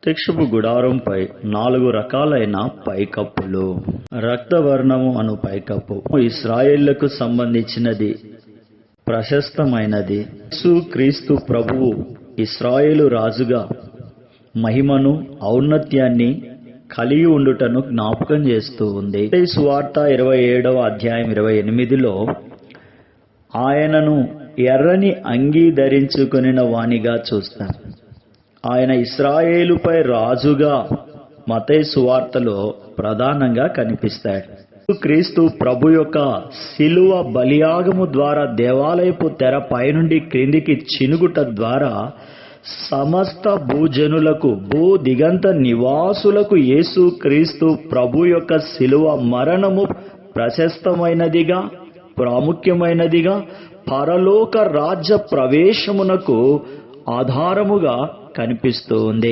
ప్రత్యక్షపు గుడారంపై 4 రకాలైన పైకప్పులు. రక్తవర్ణము అను పైకప్పు ఇశ్రాయేళ్లకు సంబంధించినది, ప్రశస్తమైనది. క్రీస్తు ప్రభువు ఇశ్రాయేలు రాజుగా మహిమను, ఔన్నత్యాన్ని కలిగి ఉండుటను జ్ఞాపకం చేస్తూ ఉంది. సువార్త 27వ అధ్యాయం 28లో ఆయనను ఎర్రని అంగీ ధరించుకొనిన వానిగా చూస్తాం. ఆయన ఇశ్రాయేలుపై రాజుగా మత్తయి సువార్తలో ప్రధానంగా కనిపిస్తాడు. క్రీస్తు ప్రభు యొక్క శిలువ బలియాగము ద్వారా దేవాలయపు తెర పైనుండి క్రిందికి చినుగుట ద్వారా సమస్త భూజనులకు, భూ దిగంత నివాసులకు యేసు క్రీస్తు ప్రభు యొక్క శిలువ మరణము ప్రశస్తమైనదిగా, ప్రాముఖ్యమైనదిగా, పరలోక రాజ్య ప్రవేశమునకు ఆధారముగా కనిపిస్తూ ఉంది.